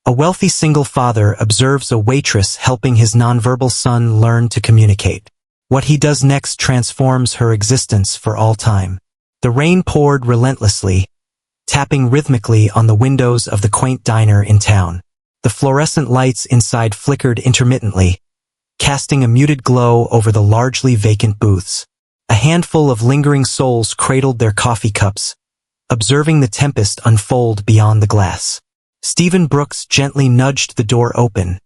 A wealthy single father observes a waitress helping his nonverbal son learn to communicate. What he does next transforms her existence for all time. The rain poured relentlessly, tapping rhythmically on the windows of the quaint diner in town. The fluorescent lights inside flickered intermittently, casting a muted glow over the largely vacant booths. A handful of lingering souls cradled their coffee cups, observing the tempest unfold beyond the glass. Stephen Brooks gently nudged the door open,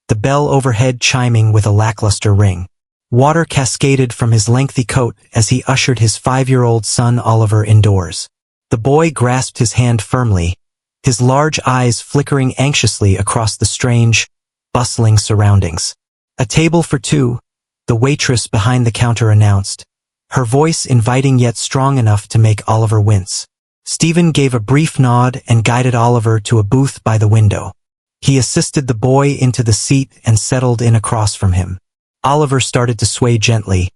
the bell overhead chiming with a lackluster ring. Water cascaded from his lengthy coat as he ushered his 5-year-old son Oliver indoors. The boy grasped his hand firmly, his large eyes flickering anxiously across the strange, bustling surroundings. "A table for two," the waitress behind the counter announced, her voice inviting yet strong enough to make Oliver wince. Stephen gave a brief nod and guided Oliver to a booth by the window. He assisted the boy into the seat and settled in across from him. Oliver started to sway gently,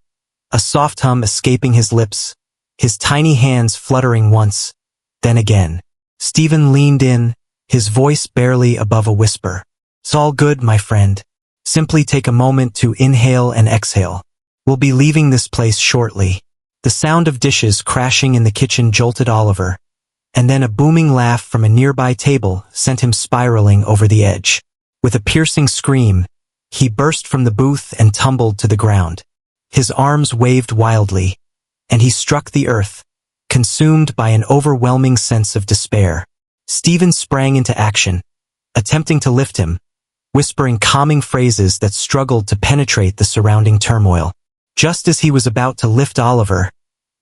a soft hum escaping his lips, his tiny hands fluttering once, then again. Stephen leaned in, his voice barely above a whisper. "It's all good, my friend. Simply take a moment to inhale and exhale. We'll be leaving this place shortly." The sound of dishes crashing in the kitchen jolted Oliver, and then a booming laugh from a nearby table sent him spiraling over the edge. With a piercing scream, he burst from the booth and tumbled to the ground. His arms waved wildly, and he struck the earth, consumed by an overwhelming sense of despair. Stephen sprang into action, attempting to lift him, whispering calming phrases that struggled to penetrate the surrounding turmoil. Just as he was about to lift Oliver,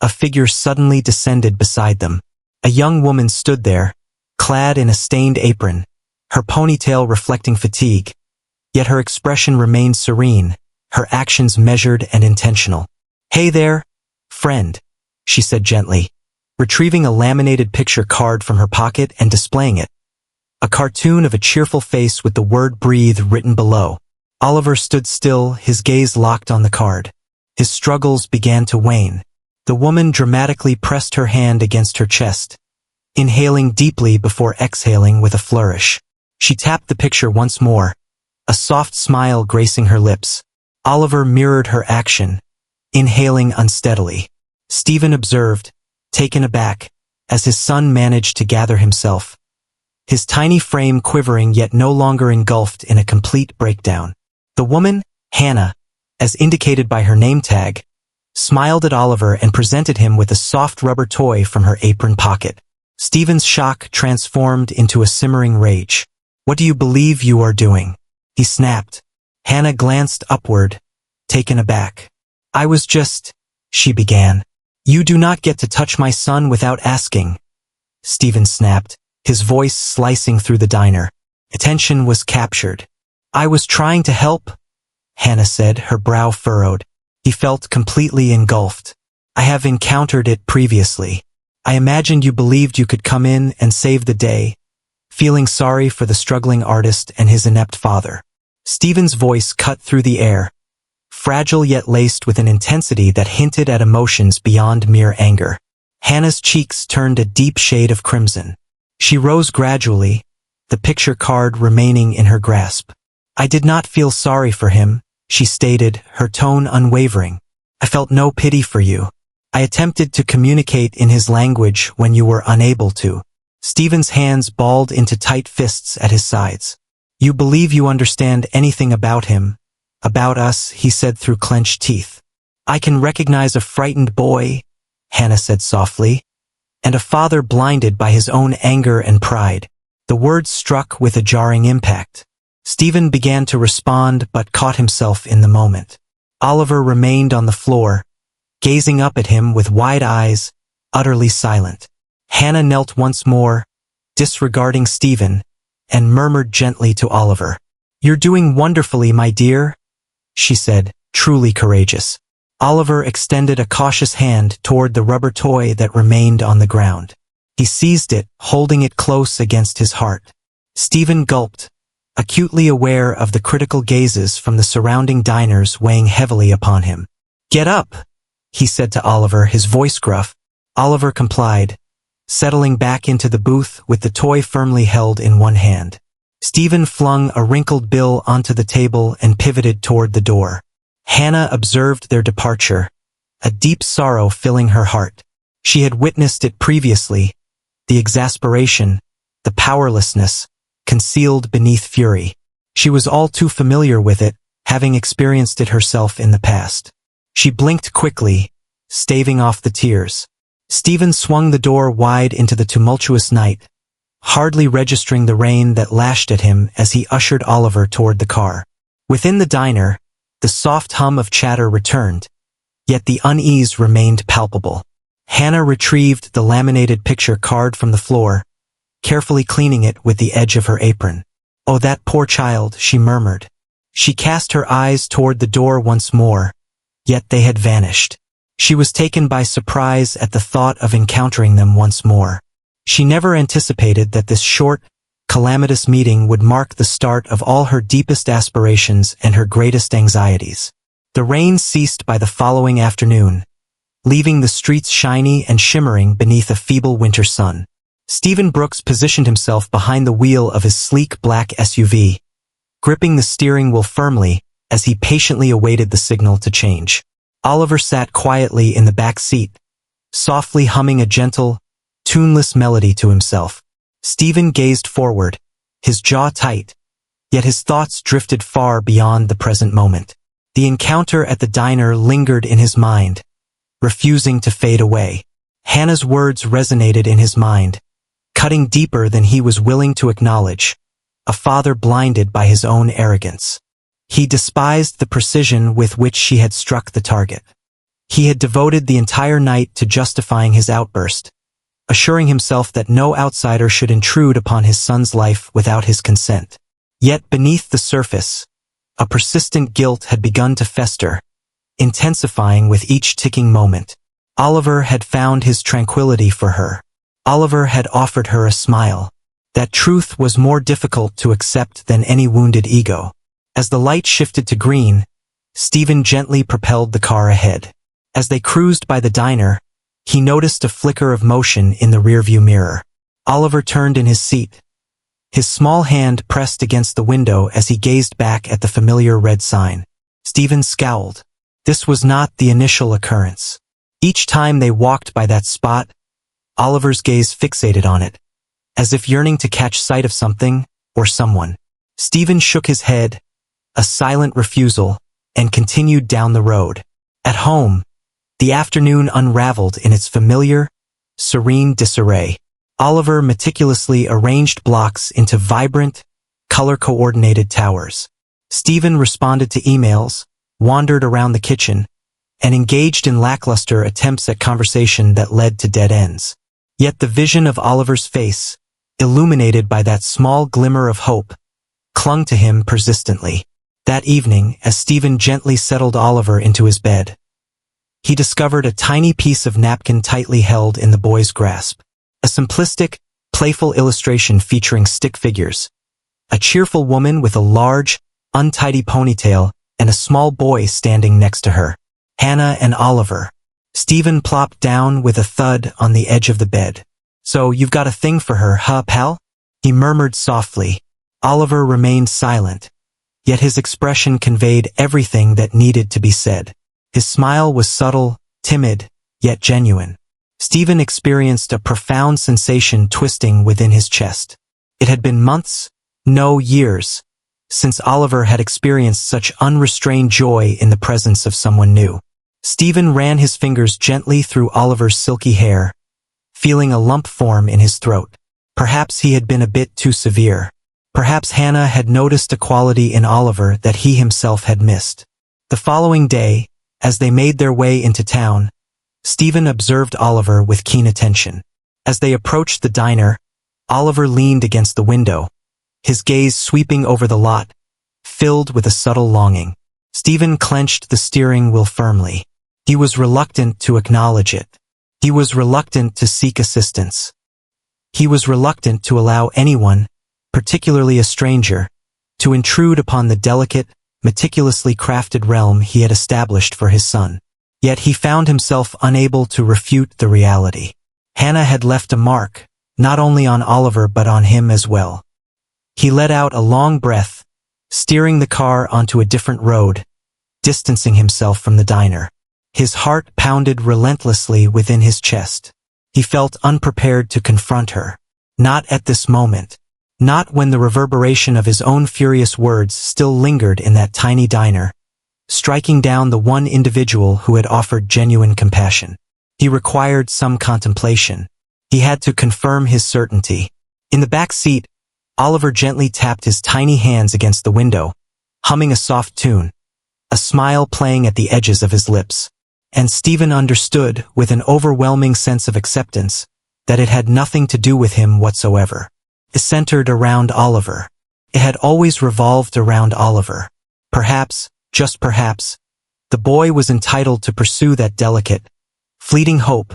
a figure suddenly descended beside them. A young woman stood there, clad in a stained apron, her ponytail reflecting fatigue, yet her expression remained serene, her actions measured and intentional. "Hey there, friend," she said gently, retrieving a laminated picture card from her pocket and displaying it. A cartoon of a cheerful face with the word "breathe" written below. Oliver stood still, his gaze locked on the card. His struggles began to wane. The woman dramatically pressed her hand against her chest, inhaling deeply before exhaling with a flourish. She tapped the picture once more, a soft smile gracing her lips. Oliver mirrored her action, inhaling unsteadily. Stephen observed, taken aback, as his son managed to gather himself, his tiny frame quivering yet no longer engulfed in a complete breakdown. The woman, Hannah, as indicated by her name tag, smiled at Oliver and presented him with a soft rubber toy from her apron pocket. Stephen's shock transformed into a simmering rage. "What do you believe you are doing?" he snapped. Hannah glanced upward, taken aback. "I was just," she began. "You do not get to touch my son without asking," Stephen snapped, his voice slicing through the diner. Attention was captured. "I was trying to help," Hannah said, her brow furrowed. He felt completely engulfed. "I have encountered it previously. I imagined you believed you could come in and save the day," feeling sorry for the struggling artist and his inept father. Stephen's voice cut through the air, fragile yet laced with an intensity that hinted at emotions beyond mere anger. Hannah's cheeks turned a deep shade of crimson. She rose gradually, the picture card remaining in her grasp. "I did not feel sorry for him," she stated, her tone unwavering. "I felt no pity for you. I attempted to communicate in his language when you were unable to." Stephen's hands balled into tight fists at his sides. "You believe you understand anything about him, about us," he said through clenched teeth. "I can recognize a frightened boy," Hannah said softly, "and a father blinded by his own anger and pride." The words struck with a jarring impact. Stephen began to respond but caught himself in the moment. Oliver remained on the floor, gazing up at him with wide eyes, utterly silent. Hannah knelt once more, disregarding Stephen, and murmured gently to Oliver. "You're doing wonderfully, my dear," she said, truly courageous. Oliver extended a cautious hand toward the rubber toy that remained on the ground. He seized it, holding it close against his heart. Stephen gulped, acutely aware of the critical gazes from the surrounding diners weighing heavily upon him. "Get up," he said to Oliver, his voice gruff. Oliver complied, settling back into the booth with the toy firmly held in one hand. Stephen flung a wrinkled bill onto the table and pivoted toward the door. Hannah observed their departure, a deep sorrow filling her heart. She had witnessed it previously, the exasperation, the powerlessness, concealed beneath fury. She was all too familiar with it, having experienced it herself in the past. She blinked quickly, staving off the tears. Stephen swung the door wide into the tumultuous night, hardly registering the rain that lashed at him as he ushered Oliver toward the car. Within the diner, the soft hum of chatter returned, yet the unease remained palpable. Hannah retrieved the laminated picture card from the floor, carefully cleaning it with the edge of her apron. "Oh, that poor child," she murmured. She cast her eyes toward the door once more, yet they had vanished. She was taken by surprise at the thought of encountering them once more. She never anticipated that this short, calamitous meeting would mark the start of all her deepest aspirations and her greatest anxieties. The rain ceased by the following afternoon, leaving the streets shiny and shimmering beneath a feeble winter sun. Stephen Brooks positioned himself behind the wheel of his sleek black SUV, gripping the steering wheel firmly as he patiently awaited the signal to change. Oliver sat quietly in the back seat, softly humming a gentle, tuneless melody to himself. Stephen gazed forward, his jaw tight, yet his thoughts drifted far beyond the present moment. The encounter at the diner lingered in his mind, refusing to fade away. Hannah's words resonated in his mind, cutting deeper than he was willing to acknowledge, a father blinded by his own arrogance. He despised the precision with which she had struck the target. He had devoted the entire night to justifying his outburst, assuring himself that no outsider should intrude upon his son's life without his consent. Yet beneath the surface, a persistent guilt had begun to fester, intensifying with each ticking moment. Oliver had found his tranquility for her. Oliver had offered her a smile. That truth was more difficult to accept than any wounded ego. As the light shifted to green, Stephen gently propelled the car ahead. As they cruised by the diner, he noticed a flicker of motion in the rearview mirror. Oliver turned in his seat, his small hand pressed against the window as he gazed back at the familiar red sign. Stephen scowled. This was not the initial occurrence. Each time they walked by that spot, Oliver's gaze fixated on it, as if yearning to catch sight of something or someone. Stephen shook his head, a silent refusal, and continued down the road. At home, the afternoon unraveled in its familiar, serene disarray. Oliver meticulously arranged blocks into vibrant, color-coordinated towers. Stephen responded to emails, wandered around the kitchen, and engaged in lackluster attempts at conversation that led to dead ends. Yet the vision of Oliver's face, illuminated by that small glimmer of hope, clung to him persistently. That evening, as Stephen gently settled Oliver into his bed, he discovered a tiny piece of napkin tightly held in the boy's grasp. A simplistic, playful illustration featuring stick figures, a cheerful woman with a large, untidy ponytail, and a small boy standing next to her. Hannah and Oliver. Stephen plopped down with a thud on the edge of the bed. "So you've got a thing for her, huh, pal?" he murmured softly. Oliver remained silent, yet his expression conveyed everything that needed to be said. His smile was subtle, timid, yet genuine. Stephen experienced a profound sensation twisting within his chest. It had been months, no years, since Oliver had experienced such unrestrained joy in the presence of someone new. Stephen ran his fingers gently through Oliver's silky hair, feeling a lump form in his throat. Perhaps he had been a bit too severe. Perhaps Hannah had noticed a quality in Oliver that he himself had missed. The following day, as they made their way into town, Stephen observed Oliver with keen attention. As they approached the diner, Oliver leaned against the window, his gaze sweeping over the lot, filled with a subtle longing. Stephen clenched the steering wheel firmly. He was reluctant to acknowledge it. He was reluctant to seek assistance. He was reluctant to allow anyone, particularly a stranger, to intrude upon the delicate, meticulously crafted realm he had established for his son. Yet he found himself unable to refute the reality. Hannah had left a mark, not only on Oliver but on him as well. He let out a long breath, steering the car onto a different road, distancing himself from the diner. His heart pounded relentlessly within his chest. He felt unprepared to confront her. Not at this moment. Not when the reverberation of his own furious words still lingered in that tiny diner, striking down the one individual who had offered genuine compassion. He required some contemplation. He had to confirm his certainty. In the back seat, Oliver gently tapped his tiny hands against the window, humming a soft tune, a smile playing at the edges of his lips. And Stephen understood, with an overwhelming sense of acceptance, that it had nothing to do with him whatsoever. It centered around Oliver. It had always revolved around Oliver. Perhaps, just perhaps, the boy was entitled to pursue that delicate, fleeting hope,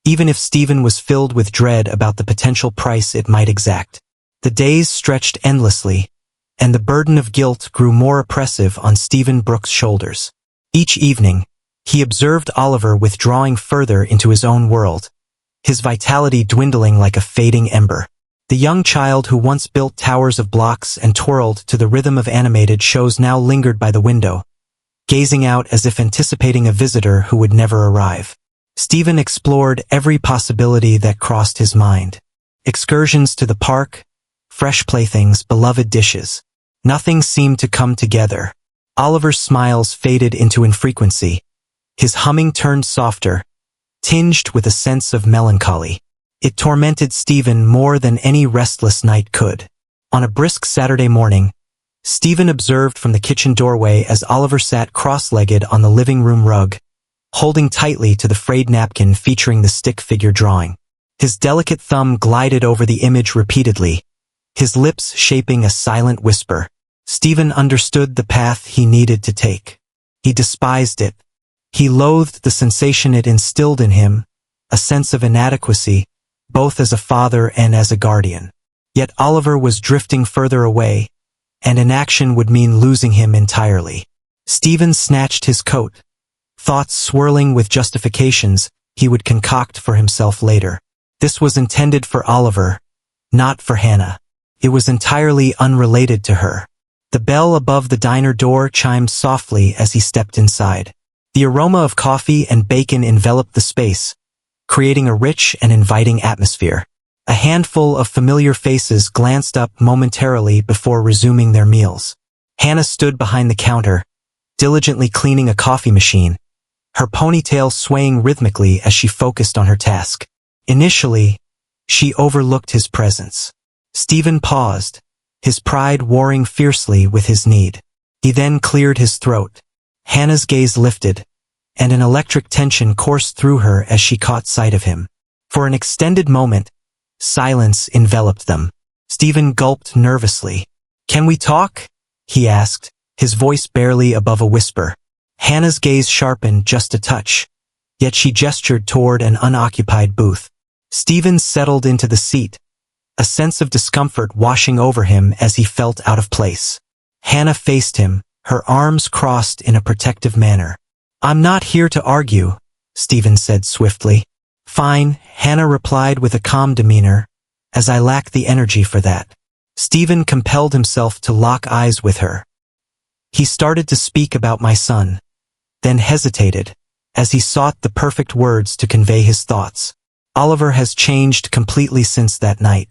even if Stephen was filled with dread about the potential price it might exact. The days stretched endlessly, and the burden of guilt grew more oppressive on Stephen Brooks' shoulders. Each evening, he observed Oliver withdrawing further into his own world, his vitality dwindling like a fading ember. The young child who once built towers of blocks and twirled to the rhythm of animated shows now lingered by the window, gazing out as if anticipating a visitor who would never arrive. Stephen explored every possibility that crossed his mind. Excursions to the park, fresh playthings, beloved dishes. Nothing seemed to come together. Oliver's smiles faded into infrequency. His humming turned softer, tinged with a sense of melancholy. It tormented Stephen more than any restless night could. On a brisk Saturday morning, Stephen observed from the kitchen doorway as Oliver sat cross-legged on the living room rug, holding tightly to the frayed napkin featuring the stick figure drawing. His delicate thumb glided over the image repeatedly, his lips shaping a silent whisper. Stephen understood the path he needed to take. He despised it. He loathed the sensation it instilled in him, a sense of inadequacy, both as a father and as a guardian. Yet Oliver was drifting further away, and inaction would mean losing him entirely. Stephen snatched his coat, thoughts swirling with justifications he would concoct for himself later. This was intended for Oliver, not for Hannah. It was entirely unrelated to her. The bell above the diner door chimed softly as he stepped inside. The aroma of coffee and bacon enveloped the space, creating a rich and inviting atmosphere. A handful of familiar faces glanced up momentarily before resuming their meals. Hannah stood behind the counter, diligently cleaning a coffee machine, her ponytail swaying rhythmically as she focused on her task. Initially, she overlooked his presence. Stephen paused, his pride warring fiercely with his need. He then cleared his throat. Hannah's gaze lifted, and an electric tension coursed through her as she caught sight of him. For an extended moment, silence enveloped them. Stephen gulped nervously. "Can we talk?" he asked, his voice barely above a whisper. Hannah's gaze sharpened just a touch, yet she gestured toward an unoccupied booth. Stephen settled into the seat, a sense of discomfort washing over him as he felt out of place. Hannah faced him, her arms crossed in a protective manner. "I'm not here to argue," Stephen said swiftly. "Fine," Hannah replied with a calm demeanor, "as I lack the energy for that." Stephen compelled himself to lock eyes with her. He started to speak about my son, then hesitated, as he sought the perfect words to convey his thoughts. "Oliver has changed completely since that night."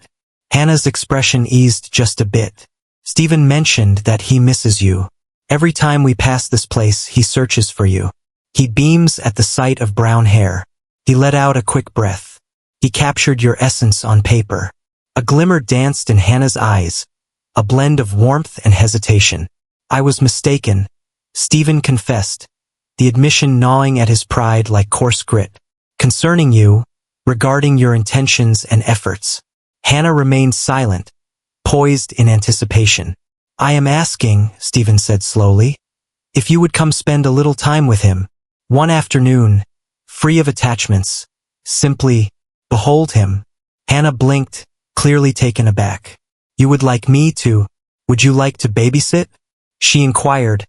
Hannah's expression eased just a bit. "Stephen mentioned that he misses you. Every time we pass this place, he searches for you. He beams at the sight of brown hair." He let out a quick breath. "He captured your essence on paper." A glimmer danced in Hannah's eyes, a blend of warmth and hesitation. "I was mistaken," Stephen confessed, the admission gnawing at his pride like coarse grit. "Concerning you, regarding your intentions and efforts." Hannah remained silent, poised in anticipation. "I am asking," Stephen said slowly, "if you would come spend a little time with him, one afternoon, free of attachments, simply behold him." Hannah blinked, clearly taken aback. "You would like me to? Would you like to babysit?" she inquired,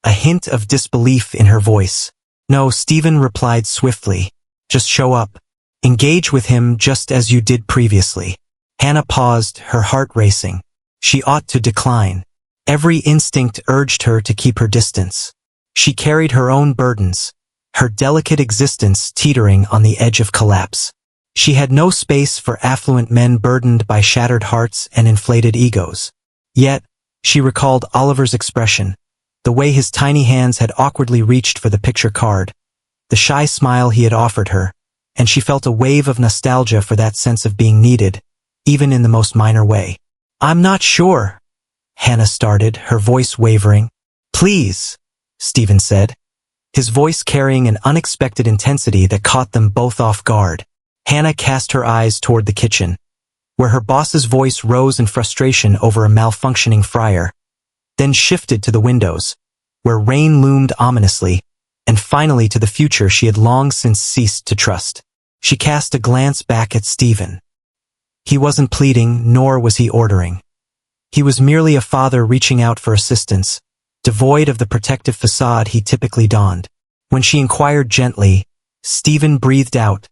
a hint of disbelief in her voice. "No," Stephen replied swiftly. "Just show up. Engage with him just as you did previously." Hannah paused, her heart racing. She ought to decline. Every instinct urged her to keep her distance. She carried her own burdens, her delicate existence teetering on the edge of collapse. She had no space for affluent men burdened by shattered hearts and inflated egos. Yet, she recalled Oliver's expression, the way his tiny hands had awkwardly reached for the picture card, the shy smile he had offered her, and she felt a wave of nostalgia for that sense of being needed, even in the most minor way. "I'm not sure," Hannah started, her voice wavering. "Please," Stephen said, his voice carrying an unexpected intensity that caught them both off guard. Hannah cast her eyes toward the kitchen, where her boss's voice rose in frustration over a malfunctioning fryer, then shifted to the windows, where rain loomed ominously, and finally to the future she had long since ceased to trust. She cast a glance back at Stephen. He wasn't pleading, nor was he ordering. He was merely a father reaching out for assistance, devoid of the protective facade he typically donned. When she inquired gently, Stephen breathed out,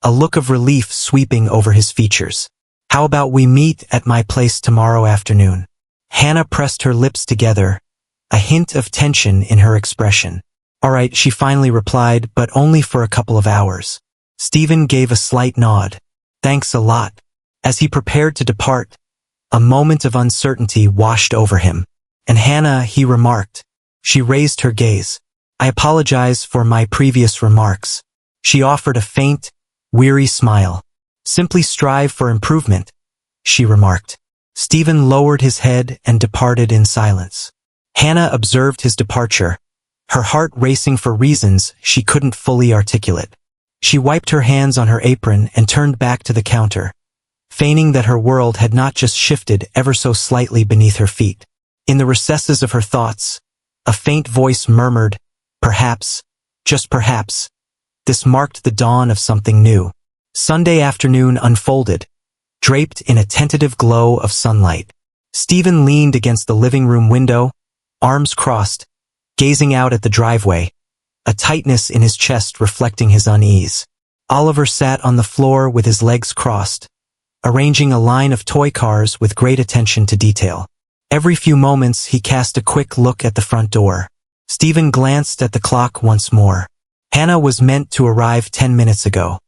a look of relief sweeping over his features. "How about we meet at my place tomorrow afternoon?" Hannah pressed her lips together, a hint of tension in her expression. "All right," she finally replied, "but only for a couple of hours." Stephen gave a slight nod. "Thanks a lot." As he prepared to depart, a moment of uncertainty washed over him. "And Hannah," he remarked. She raised her gaze. "I apologize for my previous remarks." She offered a faint, weary smile. "Simply strive for improvement," she remarked. Stephen lowered his head and departed in silence. Hannah observed his departure, her heart racing for reasons she couldn't fully articulate. She wiped her hands on her apron and turned back to the counter, feigning that her world had not just shifted ever so slightly beneath her feet. In the recesses of her thoughts, a faint voice murmured, "Perhaps, just perhaps, this marked the dawn of something new." Sunday afternoon unfolded, draped in a tentative glow of sunlight. Stephen leaned against the living room window, arms crossed, gazing out at the driveway, a tightness in his chest reflecting his unease. Oliver sat on the floor with his legs crossed, arranging a line of toy cars with great attention to detail. Every few moments he cast a quick look at the front door. Stephen glanced at the clock once more. Hannah was meant to arrive 10 minutes ago.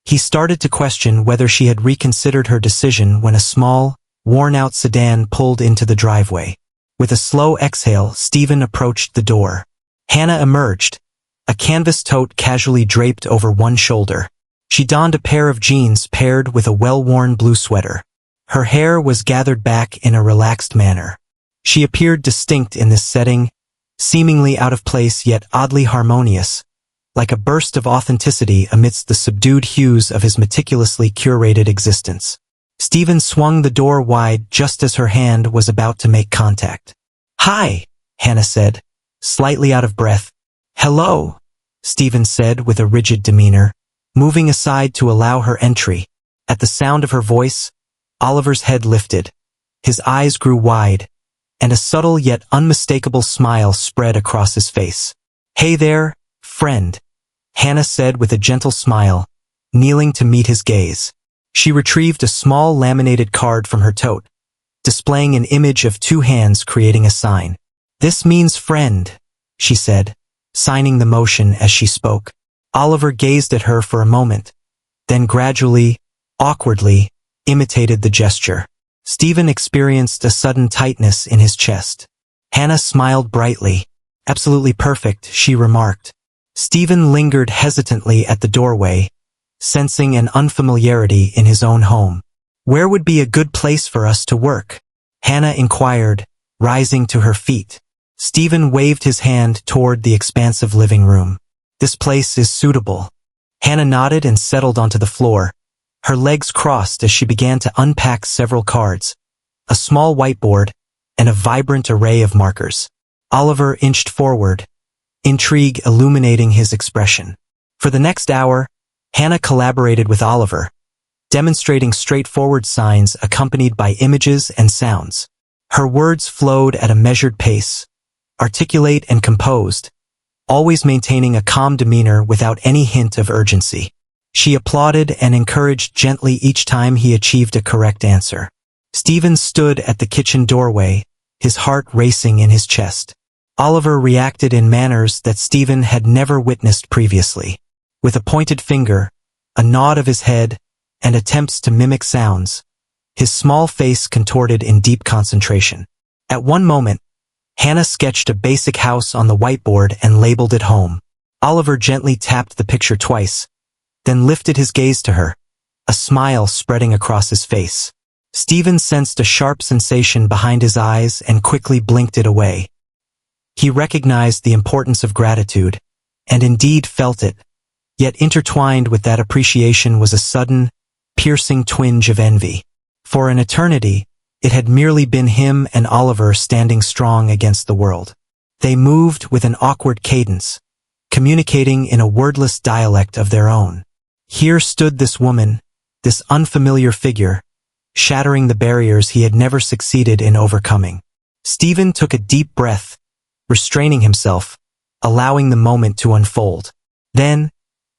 He started to question whether she had reconsidered her decision when a small, worn-out sedan pulled into the driveway. With a slow exhale, Stephen approached the door. Hannah emerged, a canvas tote casually draped over one shoulder. She donned a pair of jeans paired with a well-worn blue sweater. Her hair was gathered back in a relaxed manner. She appeared distinct in this setting, seemingly out of place yet oddly harmonious, like a burst of authenticity amidst the subdued hues of his meticulously curated existence. Stephen swung the door wide just as her hand was about to make contact. "Hi," Hannah said, slightly out of breath. "Hello," Stephen said with a rigid demeanor, moving aside to allow her entry. At the sound of her voice, Oliver's head lifted, his eyes grew wide, and a subtle yet unmistakable smile spread across his face. "Hey there, friend," Hannah said with a gentle smile, kneeling to meet his gaze. She retrieved a small laminated card from her tote, displaying an image of two hands creating a sign. "This means friend," she said, signing the motion as she spoke. Oliver gazed at her for a moment, then gradually, awkwardly, imitated the gesture. Stephen experienced a sudden tightness in his chest. Hannah smiled brightly. "Absolutely perfect," she remarked. Stephen lingered hesitantly at the doorway, sensing an unfamiliarity in his own home. "Where would be a good place for us to work?" Hannah inquired, rising to her feet. Stephen waved his hand toward the expansive living room. "This place is suitable." Hannah nodded and settled onto the floor, her legs crossed as she began to unpack several cards, a small whiteboard, and a vibrant array of markers. Oliver inched forward, intrigue illuminating his expression. For the next hour, Hannah collaborated with Oliver, demonstrating straightforward signs accompanied by images and sounds. Her words flowed at a measured pace, articulate and composed, always maintaining a calm demeanor without any hint of urgency. She applauded and encouraged gently each time he achieved a correct answer. Stephen stood at the kitchen doorway, his heart racing in his chest. Oliver reacted in manners that Stephen had never witnessed previously. With a pointed finger, a nod of his head, and attempts to mimic sounds, his small face contorted in deep concentration. At one moment, Hannah sketched a basic house on the whiteboard and labeled it home. Oliver gently tapped the picture twice, then lifted his gaze to her, a smile spreading across his face. Stephen sensed a sharp sensation behind his eyes and quickly blinked it away. He recognized the importance of gratitude, and indeed felt it, yet intertwined with that appreciation was a sudden, piercing twinge of envy. For an eternity, it had merely been him and Oliver standing strong against the world. They moved with an awkward cadence, communicating in a wordless dialect of their own. Here stood this woman, this unfamiliar figure, shattering the barriers he had never succeeded in overcoming. Stephen took a deep breath, restraining himself, allowing the moment to unfold. Then,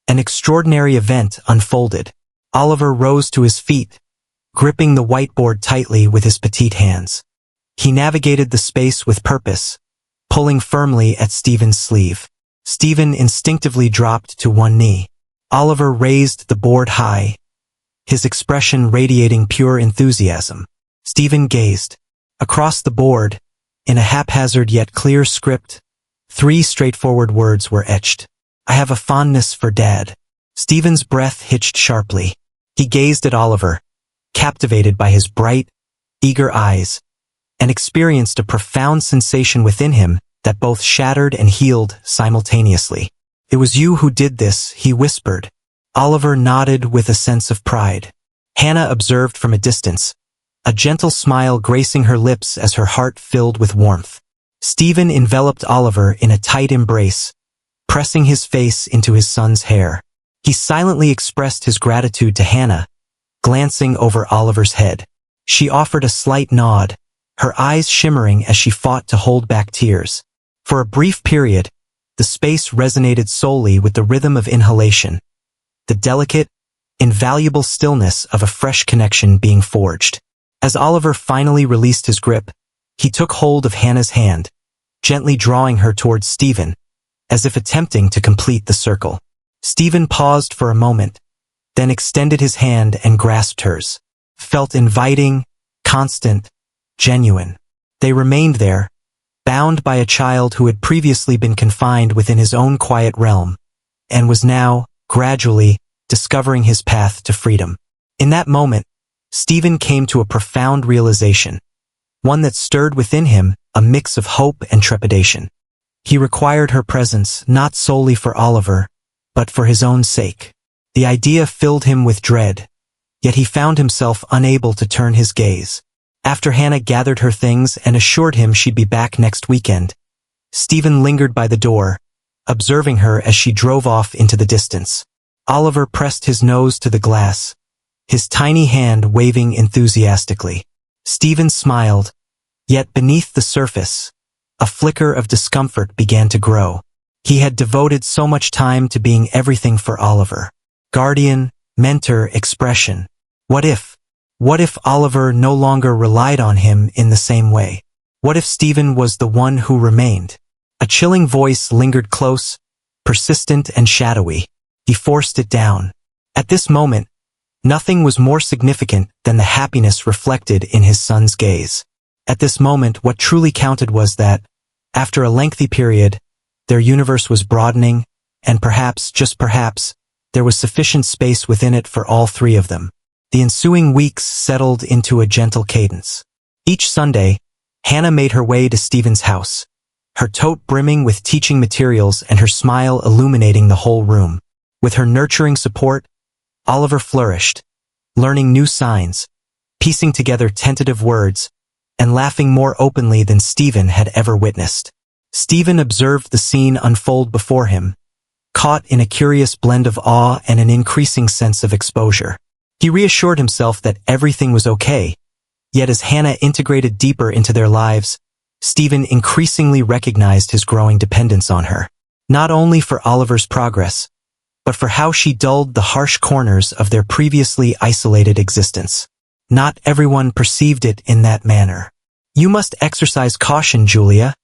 an extraordinary event unfolded. Oliver rose to his feet, gripping the whiteboard tightly with his petite hands. He navigated the space with purpose, pulling firmly at Stephen's sleeve. Stephen instinctively dropped to one knee. Oliver raised the board high, his expression radiating pure enthusiasm. Stephen gazed. Across the board, in a haphazard yet clear script, 3 straightforward words were etched. "I have a fondness for Dad." Stephen's breath hitched sharply. He gazed at Oliver, captivated by his bright, eager eyes, and experienced a profound sensation within him that both shattered and healed simultaneously. "It was you who did this," he whispered. Oliver nodded with a sense of pride. Hannah observed from a distance, a gentle smile gracing her lips as her heart filled with warmth. Stephen enveloped Oliver in a tight embrace, pressing his face into his son's hair. He silently expressed his gratitude to Hannah, glancing over Oliver's head. She offered a slight nod, her eyes shimmering as she fought to hold back tears. For a brief period, the space resonated solely with the rhythm of inhalation, the delicate, invaluable stillness of a fresh connection being forged. As Oliver finally released his grip, he took hold of Hannah's hand, gently drawing her towards Stephen, as if attempting to complete the circle. Stephen paused for a moment, then extended his hand and grasped hers. Felt inviting, constant, genuine. They remained there, bound by a child who had previously been confined within his own quiet realm, and was now, gradually, discovering his path to freedom. In that moment, Stephen came to a profound realization, one that stirred within him a mix of hope and trepidation. He required her presence not solely for Oliver, but for his own sake. The idea filled him with dread, yet he found himself unable to turn his gaze. After Hannah gathered her things and assured him she'd be back next weekend, Stephen lingered by the door, observing her as she drove off into the distance. Oliver pressed his nose to the glass, his tiny hand waving enthusiastically. Stephen smiled, yet beneath the surface, a flicker of discomfort began to grow. He had devoted so much time to being everything for Oliver. Guardian, mentor, expression. What if Oliver no longer relied on him in the same way? What if Stephen was the one who remained? A chilling voice lingered close, persistent and shadowy. He forced it down. At this moment, nothing was more significant than the happiness reflected in his son's gaze. At this moment, what truly counted was that, after a lengthy period, their universe was broadening, and perhaps, just perhaps, there was sufficient space within it for all 3 of them. The ensuing weeks settled into a gentle cadence. Each Sunday, Hannah made her way to Stephen's house, her tote brimming with teaching materials and her smile illuminating the whole room. With her nurturing support, Oliver flourished, learning new signs, piecing together tentative words, and laughing more openly than Stephen had ever witnessed. Stephen observed the scene unfold before him, caught in a curious blend of awe and an increasing sense of exposure. He reassured himself that everything was okay, yet as Hannah integrated deeper into their lives, Stephen increasingly recognized his growing dependence on her, not only for Oliver's progress, but for how she dulled the harsh corners of their previously isolated existence. not everyone perceived it in that manner. "You must exercise caution, Julia,"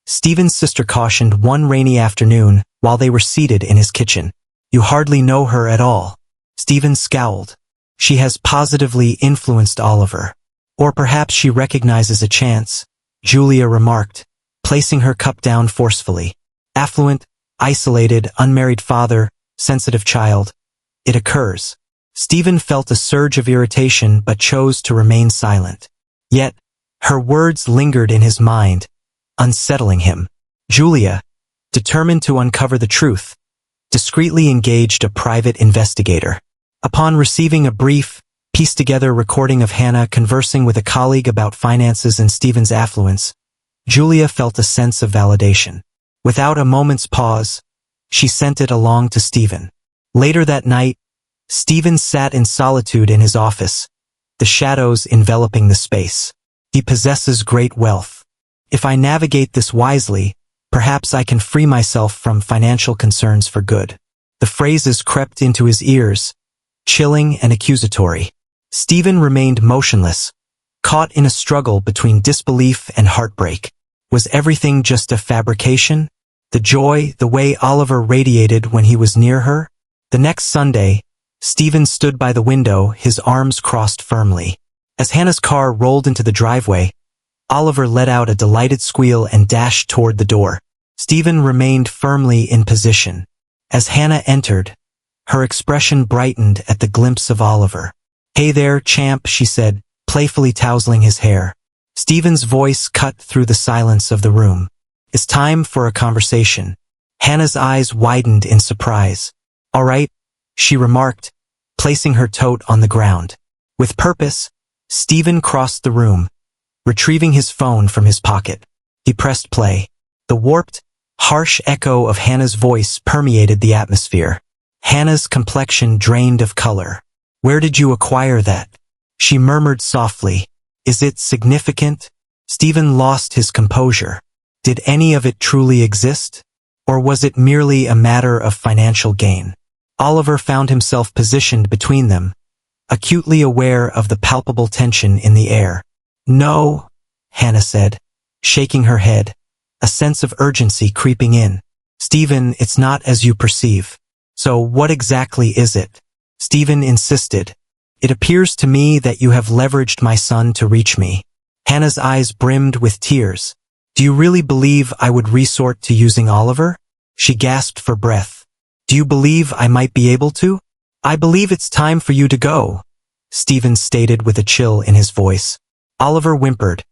Stephen's sister cautioned one rainy afternoon while they were seated in his kitchen. "You hardly know her at all." Stephen scowled. "She has positively influenced Oliver. Or perhaps she recognizes a chance," Julia remarked, placing her cup down forcefully. "Affluent, isolated, unmarried father, sensitive child. It occurs." Stephen felt a surge of irritation but chose to remain silent. Yet, her words lingered in his mind, unsettling him. Julia, determined to uncover the truth, discreetly engaged a private investigator. Upon receiving a brief, pieced-together recording of Hannah conversing with a colleague about finances and Stephen's affluence, Julia felt a sense of validation. Without a moment's pause, she sent it along to Stephen. Later that night, Stephen sat in solitude in his office, the shadows enveloping the space. "He possesses great wealth. If I navigate this wisely, perhaps I can free myself from financial concerns for good." The phrases crept into his ears, chilling and accusatory. Stephen remained motionless, caught in a struggle between disbelief and heartbreak. Was everything just a fabrication? The joy, the way Oliver radiated when he was near her? The next Sunday, Stephen stood by the window, his arms crossed firmly. As Hannah's car rolled into the driveway, Oliver let out a delighted squeal and dashed toward the door. Stephen remained firmly in position. As Hannah entered, her expression brightened at the glimpse of Oliver. "Hey there, champ," she said, playfully tousling his hair. Stephen's voice cut through the silence of the room. "It's time for a conversation." Hannah's eyes widened in surprise. "All right," she remarked, placing her tote on the ground. With purpose, Stephen crossed the room, retrieving his phone from his pocket. He pressed play. The warped, harsh echo of Hannah's voice permeated the atmosphere. Hannah's complexion drained of color. "Where did you acquire that?" she murmured softly. "Is it significant?" Stephen lost his composure. Did any of it truly exist? Or was it merely a matter of financial gain? Oliver found himself positioned between them, acutely aware of the palpable tension in the air. "No," Hannah said, shaking her head, a sense of urgency creeping in. "Stephen, it's not as you perceive." "So what exactly is it?" Stephen insisted. "It appears to me that you have leveraged my son to reach me." Hannah's eyes brimmed with tears. "Do you really believe I would resort to using Oliver?" She gasped for breath. "Do you believe I might be able to?" "I believe it's time for you to go," Stephen stated with a chill in his voice. Oliver whimpered,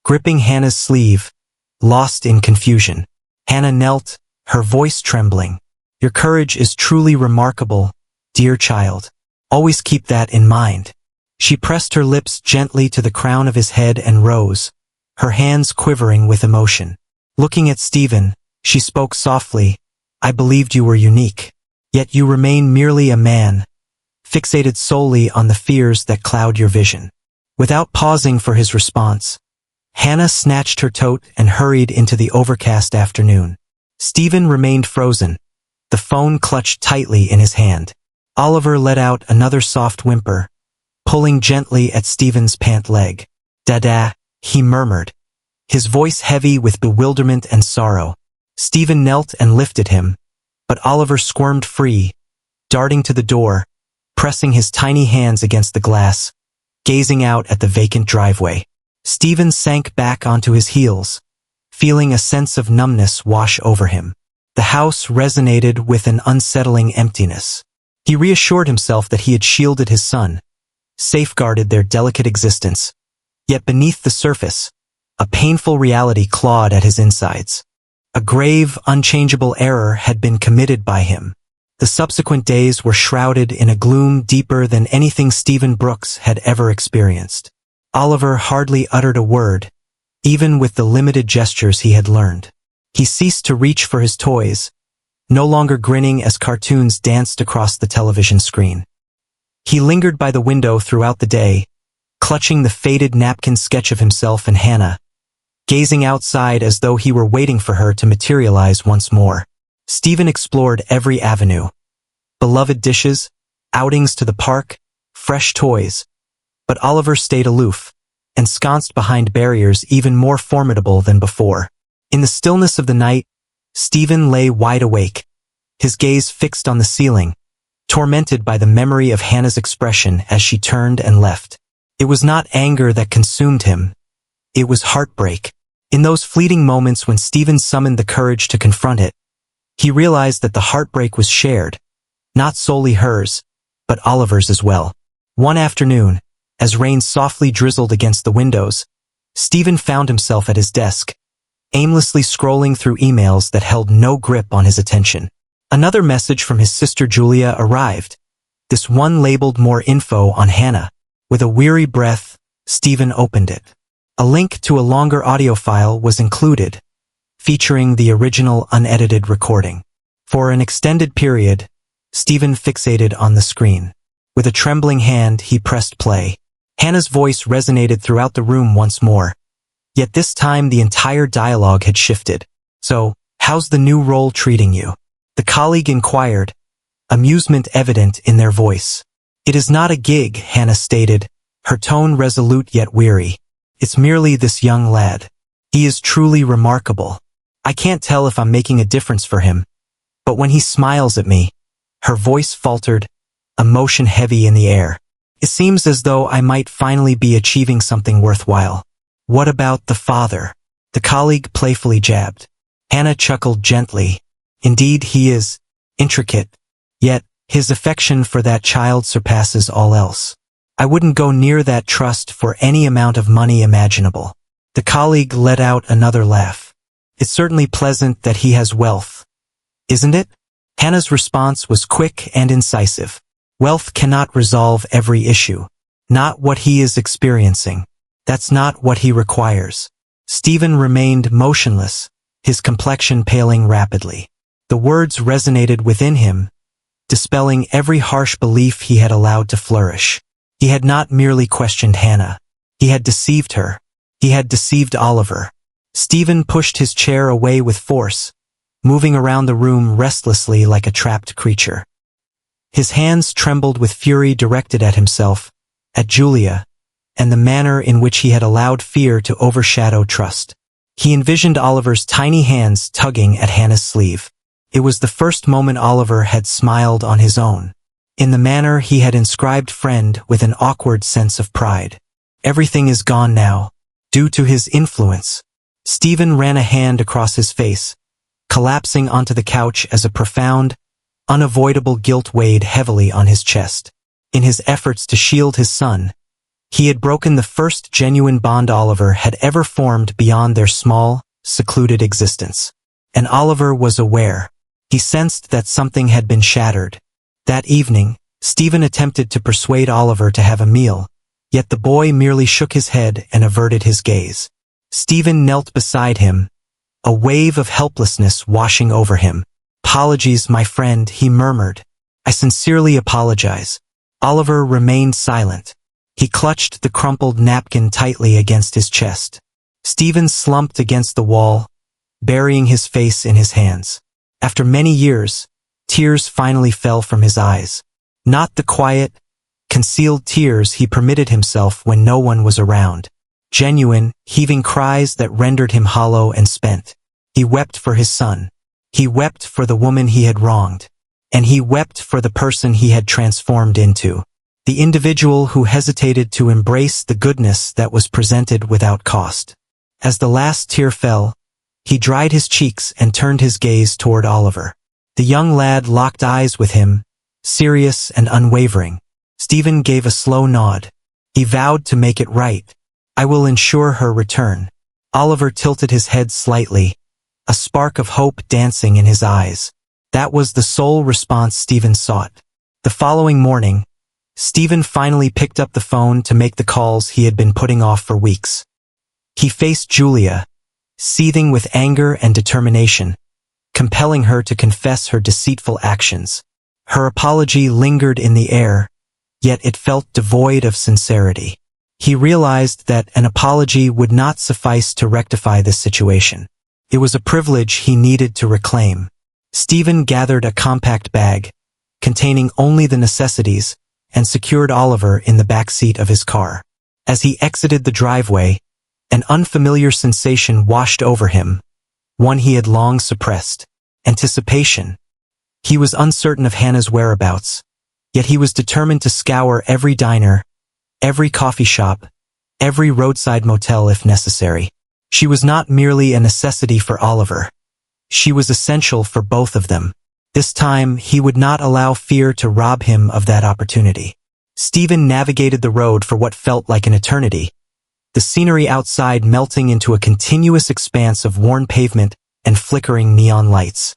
gripping Hannah's sleeve, lost in confusion. Hannah knelt, her voice trembling. "Your courage is truly remarkable, dear child. Always keep that in mind." She pressed her lips gently to the crown of his head and rose, her hands quivering with emotion. Looking at Stephen, she spoke softly. "I believed you were unique. Yet you remain merely a man, fixated solely on the fears that cloud your vision." Without pausing for his response, Hannah snatched her tote and hurried into the overcast afternoon. Stephen remained frozen, the phone clutched tightly in his hand. Oliver let out another soft whimper, pulling gently at Stephen's pant leg. "Dada," he murmured, his voice heavy with bewilderment and sorrow. Stephen knelt and lifted him, but Oliver squirmed free, darting to the door, pressing his tiny hands against the glass, gazing out at the vacant driveway. Stephen sank back onto his heels, feeling a sense of numbness wash over him. The house resonated with an unsettling emptiness. He reassured himself that he had shielded his son, safeguarded their delicate existence. Yet beneath the surface, a painful reality clawed at his insides. A grave, unchangeable error had been committed by him. The subsequent days were shrouded in a gloom deeper than anything Stephen Brooks had ever experienced. Oliver hardly uttered a word, even with the limited gestures he had learned. He ceased to reach for his toys, no longer grinning as cartoons danced across the television screen. He lingered by the window throughout the day, clutching the faded napkin sketch of himself and Hannah, gazing outside as though he were waiting for her to materialize once more. Stephen explored every avenue. Beloved dishes, outings to the park, fresh toys. But Oliver stayed aloof, ensconced behind barriers even more formidable than before. In the stillness of the night, Stephen lay wide awake, his gaze fixed on the ceiling, tormented by the memory of Hannah's expression as she turned and left. It was not anger that consumed him. It was heartbreak. In those fleeting moments when Stephen summoned the courage to confront it, he realized that the heartbreak was shared, not solely hers, but Oliver's as well. One afternoon, as rain softly drizzled against the windows, Stephen found himself at his desk, aimlessly scrolling through emails that held no grip on his attention. Another message from his sister Julia arrived, this one labeled "More info on Hannah." With a weary breath, Stephen opened it. A link to a longer audio file was included, featuring the original unedited recording. For an extended period, Stephen fixated on the screen. With a trembling hand, he pressed play. Hannah's voice resonated throughout the room once more. Yet this time the entire dialogue had shifted. "So, how's the new role treating you?" the colleague inquired, amusement evident in their voice. "It is not a gig," Hannah stated, her tone resolute yet weary. "It's merely this young lad. He is truly remarkable. I can't tell if I'm making a difference for him. But when he smiles at me," her voice faltered, emotion heavy in the air, "it seems as though I might finally be achieving something worthwhile." "What about the father?" the colleague playfully jabbed. Hannah chuckled gently. "Indeed, he is intricate. Yet, his affection for that child surpasses all else. I wouldn't go near that trust for any amount of money imaginable." The colleague let out another laugh. "It's certainly pleasant that he has wealth, isn't it?" Hannah's response was quick and incisive. "Wealth cannot resolve every issue. Not what he is experiencing. That's not what he requires." Stephen remained motionless, his complexion paling rapidly. The words resonated within him, dispelling every harsh belief he had allowed to flourish. He had not merely questioned Hannah. He had deceived her. He had deceived Oliver. Stephen pushed his chair away with force, moving around the room restlessly like a trapped creature. His hands trembled with fury directed at himself, at Julia, and the manner in which he had allowed fear to overshadow trust. He envisioned Oliver's tiny hands tugging at Hannah's sleeve. It was the first moment Oliver had smiled on his own, in the manner he had inscribed friend with an awkward sense of pride. Everything is gone now, due to his influence. Stephen ran a hand across his face, collapsing onto the couch as a profound, unavoidable guilt weighed heavily on his chest. In his efforts to shield his son, he had broken the first genuine bond Oliver had ever formed beyond their small, secluded existence. And Oliver was aware. He sensed that something had been shattered. That evening, Stephen attempted to persuade Oliver to have a meal, yet the boy merely shook his head and averted his gaze. Stephen knelt beside him, a wave of helplessness washing over him. "Apologies, my friend," he murmured. "I sincerely apologize." Oliver remained silent. He clutched the crumpled napkin tightly against his chest. Stephen slumped against the wall, burying his face in his hands. After many years, tears finally fell from his eyes. Not the quiet, concealed tears he permitted himself when no one was around. Genuine, heaving cries that rendered him hollow and spent. He wept for his son. He wept for the woman he had wronged. And he wept for the person he had transformed into. The individual who hesitated to embrace the goodness that was presented without cost. As the last tear fell, he dried his cheeks and turned his gaze toward Oliver. The young lad locked eyes with him, serious and unwavering. Stephen gave a slow nod. He vowed to make it right. "I will ensure her return." Oliver tilted his head slightly, a spark of hope dancing in his eyes. That was the sole response Stephen sought. The following morning, Stephen finally picked up the phone to make the calls he had been putting off for weeks. He faced Julia, seething with anger and determination, compelling her to confess her deceitful actions. Her apology lingered in the air, yet it felt devoid of sincerity. He realized that an apology would not suffice to rectify this situation. It was a privilege he needed to reclaim. Stephen gathered a compact bag, containing only the necessities, and secured Oliver in the back seat of his car. As he exited the driveway, an unfamiliar sensation washed over him, one he had long suppressed: anticipation. He was uncertain of Hannah's whereabouts, yet he was determined to scour every diner, every coffee shop, every roadside motel if necessary. She was not merely a necessity for Oliver. She was essential for both of them. This time, he would not allow fear to rob him of that opportunity. Stephen navigated the road for what felt like an eternity, the scenery outside melting into a continuous expanse of worn pavement and flickering neon lights.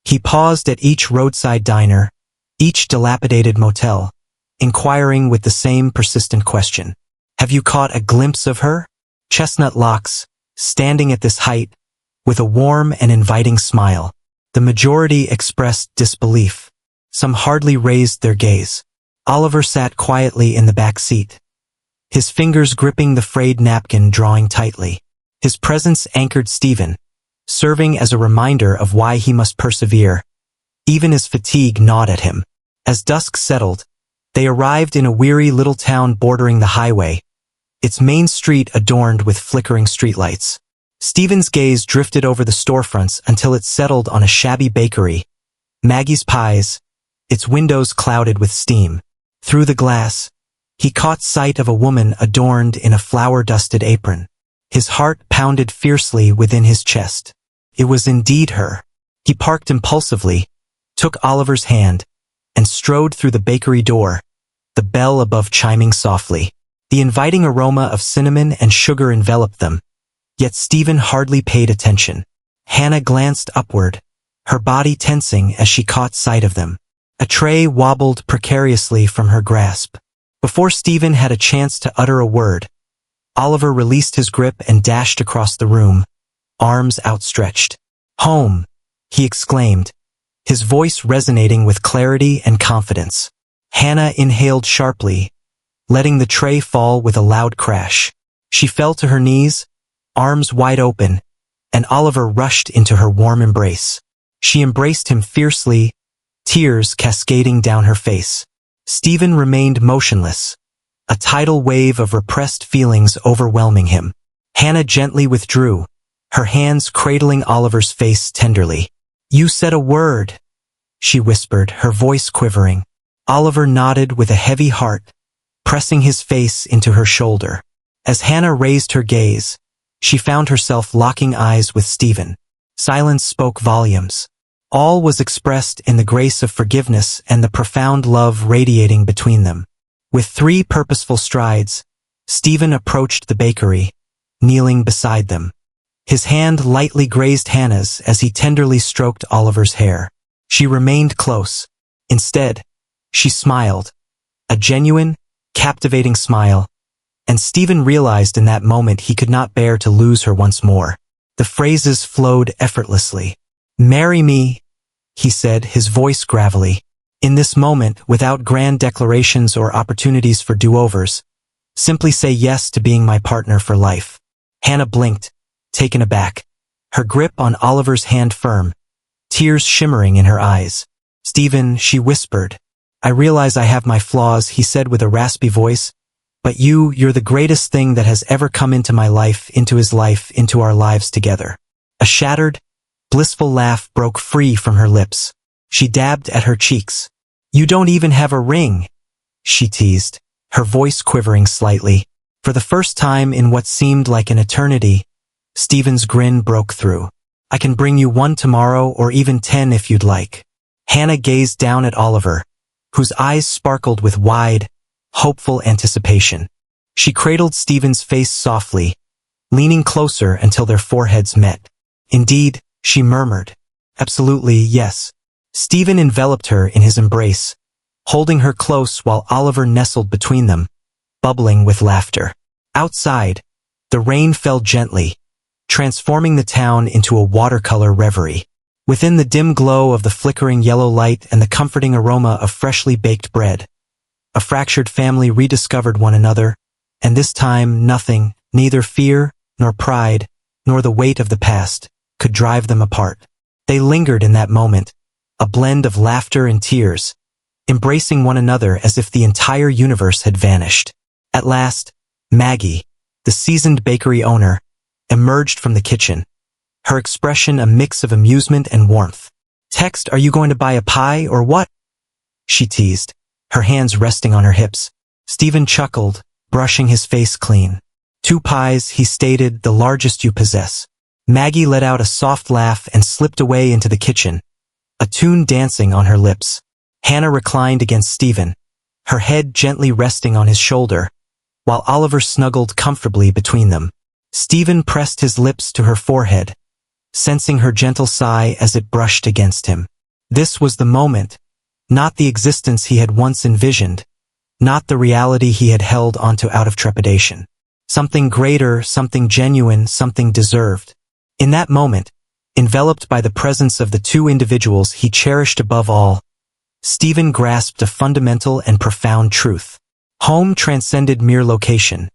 He paused at each roadside diner, each dilapidated motel, inquiring with the same persistent question. Have you caught a glimpse of her? Chestnut locks, standing at this height, with a warm and inviting smile. The majority expressed disbelief. Some hardly raised their gaze. Oliver sat quietly in the back seat, his fingers gripping the frayed napkin drawing tightly. His presence anchored Stephen, serving as a reminder of why he must persevere, even as fatigue gnawed at him. As dusk settled, they arrived in a weary little town bordering the highway, its main street adorned with flickering streetlights. Stephen's gaze drifted over the storefronts until it settled on a shabby bakery, Maggie's Pies, its windows clouded with steam. Through the glass, he caught sight of a woman adorned in a flower-dusted apron. His heart pounded fiercely within his chest. It was indeed her. He parked impulsively, took Oliver's hand, and strode through the bakery door, the bell above chiming softly. The inviting aroma of cinnamon and sugar enveloped them, yet Stephen hardly paid attention. Hannah glanced upward, her body tensing as she caught sight of them. A tray wobbled precariously from her grasp. Before Stephen had a chance to utter a word, Oliver released his grip and dashed across the room, arms outstretched. "Home," he exclaimed, his voice resonating with clarity and confidence. Hannah inhaled sharply, letting the tray fall with a loud crash. She fell to her knees, arms wide open, and Oliver rushed into her warm embrace. She embraced him fiercely, tears cascading down her face. Stephen remained motionless, a tidal wave of repressed feelings overwhelming him. Hannah gently withdrew, her hands cradling Oliver's face tenderly. "You said a word," she whispered, her voice quivering. Oliver nodded with a heavy heart, pressing his face into her shoulder. As Hannah raised her gaze, she found herself locking eyes with Stephen. Silence spoke volumes. All was expressed in the grace of forgiveness and the profound love radiating between them. With 3 purposeful strides, Stephen approached the bakery, kneeling beside them. His hand lightly grazed Hannah's as he tenderly stroked Oliver's hair. She remained close. Instead, she smiled, a genuine, captivating smile, and Stephen realized in that moment he could not bear to lose her once more. The phrases flowed effortlessly. "Marry me," he said, his voice gravelly. "In this moment, without grand declarations or opportunities for do-overs, simply say yes to being my partner for life." Hannah blinked, taken aback, her grip on Oliver's hand firm, tears shimmering in her eyes. "Stephen," she whispered. "I realize I have my flaws," he said with a raspy voice, "but you're the greatest thing that has ever come into my life, into his life, into our lives together." A shattered, blissful laugh broke free from her lips. She dabbed at her cheeks. "You don't even have a ring," she teased, her voice quivering slightly. For the first time in what seemed like an eternity, Stephen's grin broke through. "I can bring you one tomorrow or even 10 if you'd like." Hannah gazed down at Oliver, whose eyes sparkled with wide, hopeful anticipation. She cradled Stephen's face softly, leaning closer until their foreheads met. "Indeed," she murmured. "Absolutely, yes." Stephen enveloped her in his embrace, holding her close while Oliver nestled between them, bubbling with laughter. Outside, the rain fell gently, transforming the town into a watercolor reverie. Within the dim glow of the flickering yellow light and the comforting aroma of freshly baked bread, a fractured family rediscovered one another, and this time nothing, neither fear, nor pride, nor the weight of the past, could drive them apart. They lingered in that moment, a blend of laughter and tears, embracing one another as if the entire universe had vanished. At last, Maggie, the seasoned bakery owner, emerged from the kitchen, her expression a mix of amusement and warmth. "Text, are you going to buy a pie or what?" she teased, her hands resting on her hips. Stephen chuckled, brushing his face clean. "2 pies," he stated, "the largest you possess." Maggie let out a soft laugh and slipped away into the kitchen, a tune dancing on her lips. Hannah reclined against Stephen, her head gently resting on his shoulder, while Oliver snuggled comfortably between them. Stephen pressed his lips to her forehead, sensing her gentle sigh as it brushed against him. This was the moment, not the existence he had once envisioned, not the reality he had held onto out of trepidation. Something greater, something genuine, something deserved. In that moment, enveloped by the presence of the two individuals he cherished above all, Stephen grasped a fundamental and profound truth. Home transcended mere location.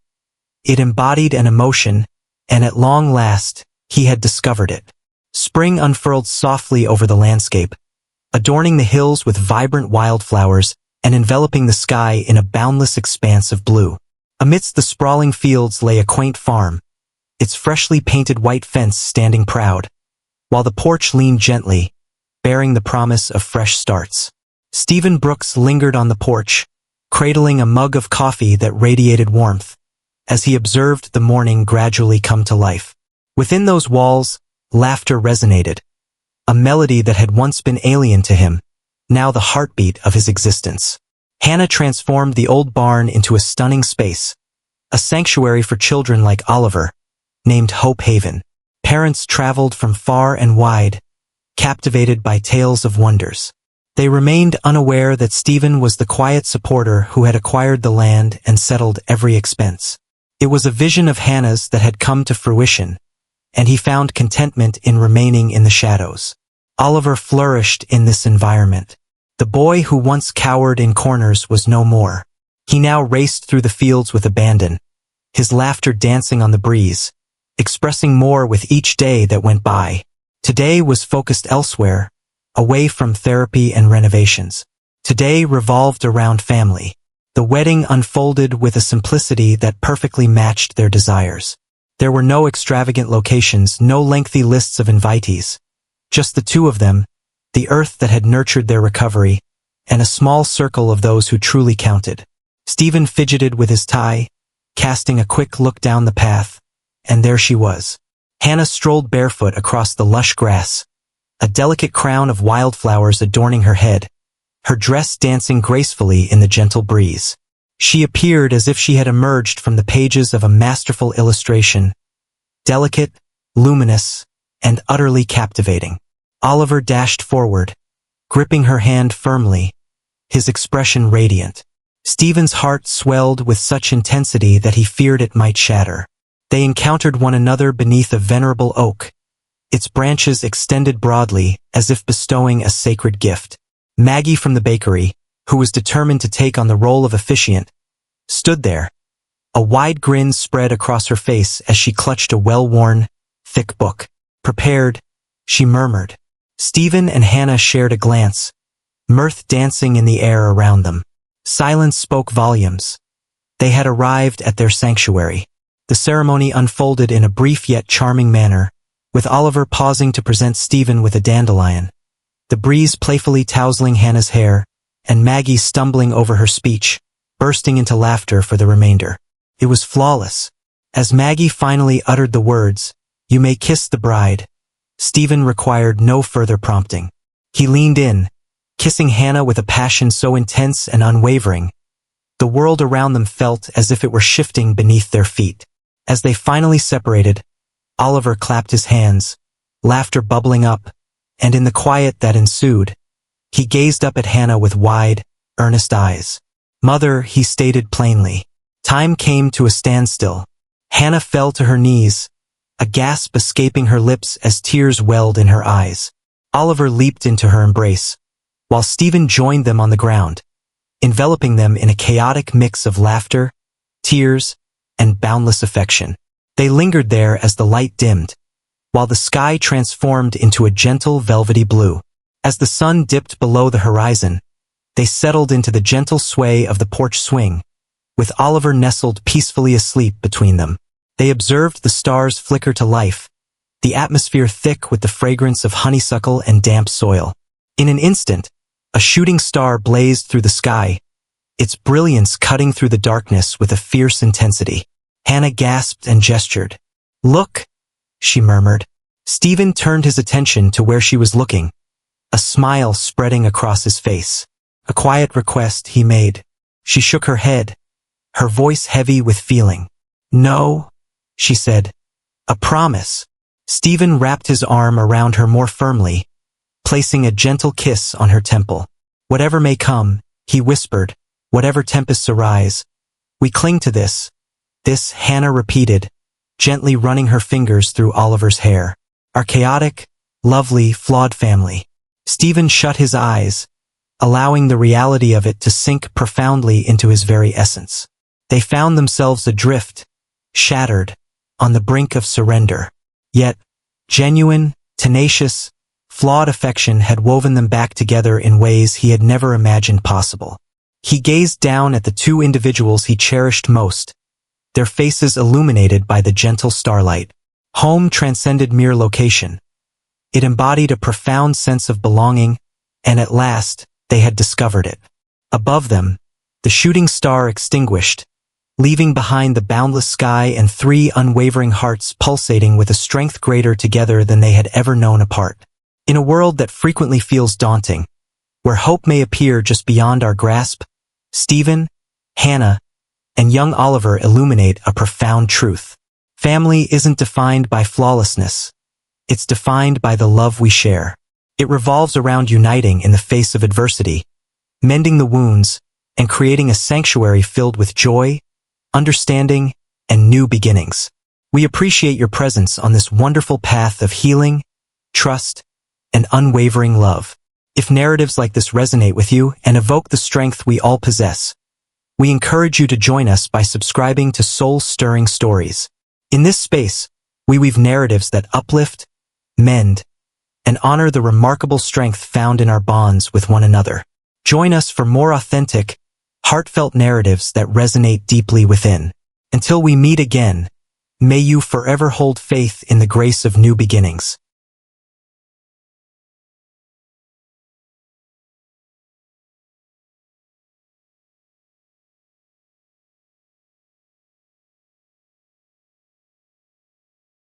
It embodied an emotion, and at long last, he had discovered it. Spring unfurled softly over the landscape, adorning the hills with vibrant wildflowers and enveloping the sky in a boundless expanse of blue. Amidst the sprawling fields lay a quaint farm, its freshly painted white fence standing proud, while the porch leaned gently, bearing the promise of fresh starts. Stephen Brooks lingered on the porch, cradling a mug of coffee that radiated warmth, as he observed the morning gradually come to life. Within those walls, laughter resonated, a melody that had once been alien to him, now the heartbeat of his existence. Hannah transformed the old barn into a stunning space, a sanctuary for children like Oliver, named Hope Haven. Parents traveled from far and wide, captivated by tales of wonders. They remained unaware that Stephen was the quiet supporter who had acquired the land and settled every expense. It was a vision of Hannah's that had come to fruition, and he found contentment in remaining in the shadows. Oliver flourished in this environment. The boy who once cowered in corners was no more. He now raced through the fields with abandon, his laughter dancing on the breeze, expressing more with each day that went by. Today was focused elsewhere, away from therapy and renovations. Today revolved around family. The wedding unfolded with a simplicity that perfectly matched their desires. There were no extravagant locations, no lengthy lists of invitees. Just the two of them, the earth that had nurtured their recovery, and a small circle of those who truly counted. Stephen fidgeted with his tie, casting a quick look down the path, and there she was. Hannah strolled barefoot across the lush grass, a delicate crown of wildflowers adorning her head, her dress dancing gracefully in the gentle breeze. She appeared as if she had emerged from the pages of a masterful illustration, delicate, luminous, and utterly captivating. Oliver dashed forward, gripping her hand firmly, his expression radiant. Stephen's heart swelled with such intensity that he feared it might shatter. They encountered one another beneath a venerable oak, its branches extended broadly as if bestowing a sacred gift. Maggie from the bakery, who was determined to take on the role of officiant, stood there, a wide grin spread across her face as she clutched a well-worn, thick book. "Prepared," she murmured. Stephen and Hannah shared a glance, mirth dancing in the air around them. Silence spoke volumes. They had arrived at their sanctuary. The ceremony unfolded in a brief yet charming manner, with Oliver pausing to present Stephen with a dandelion, the breeze playfully tousling Hannah's hair, and Maggie stumbling over her speech, bursting into laughter for the remainder. It was flawless. As Maggie finally uttered the words, "You may kiss the bride," Stephen required no further prompting. He leaned in, kissing Hannah with a passion so intense and unwavering, the world around them felt as if it were shifting beneath their feet. As they finally separated, Oliver clapped his hands, laughter bubbling up, and in the quiet that ensued, he gazed up at Hannah with wide, earnest eyes. "Mother," he stated plainly. Time came to a standstill. Hannah fell to her knees, a gasp escaping her lips as tears welled in her eyes. Oliver leaped into her embrace, while Stephen joined them on the ground, enveloping them in a chaotic mix of laughter, tears, and boundless affection. They lingered there as the light dimmed, while the sky transformed into a gentle velvety blue. As the sun dipped below the horizon, They settled into the gentle sway of the porch swing, with Oliver nestled peacefully asleep between them. They observed the stars flicker to life, the atmosphere thick with the fragrance of honeysuckle and damp soil. In an instant, a shooting star blazed through the sky, its brilliance cutting through the darkness with a fierce intensity. Hannah gasped and gestured. "Look," she murmured. Stephen turned his attention to where she was looking, a smile spreading across his face. A quiet request he made. She shook her head, her voice heavy with feeling. "No," she said. "A promise." Stephen wrapped his arm around her more firmly, placing a gentle kiss on her temple. "Whatever may come," he whispered, "whatever tempests arise, we cling to this." This, Hannah repeated, gently running her fingers through Oliver's hair. "Our chaotic, lovely, flawed family." Stephen shut his eyes, allowing the reality of it to sink profoundly into his very essence. They found themselves adrift, shattered, on the brink of surrender. Yet, genuine, tenacious, flawed affection had woven them back together in ways he had never imagined possible. He gazed down at the two individuals he cherished most, their faces illuminated by the gentle starlight. Home transcended mere location. It embodied a profound sense of belonging, and at last, they had discovered it. Above them, the shooting star extinguished, leaving behind the boundless sky and three unwavering hearts pulsating with a strength greater together than they had ever known apart. In a world that frequently feels daunting, where hope may appear just beyond our grasp, Stephen, Hannah, and young Oliver illuminate a profound truth. Family isn't defined by flawlessness. It's defined by the love we share. It revolves around uniting in the face of adversity, mending the wounds, and creating a sanctuary filled with joy, understanding, and new beginnings. We appreciate your presence on this wonderful path of healing, trust, and unwavering love. If narratives like this resonate with you and evoke the strength we all possess, we encourage you to join us by subscribing to Soul-Stirring Stories. In this space, we weave narratives that uplift, mend, and honor the remarkable strength found in our bonds with one another. Join us for more authentic, heartfelt narratives that resonate deeply within. Until we meet again, may you forever hold faith in the grace of new beginnings.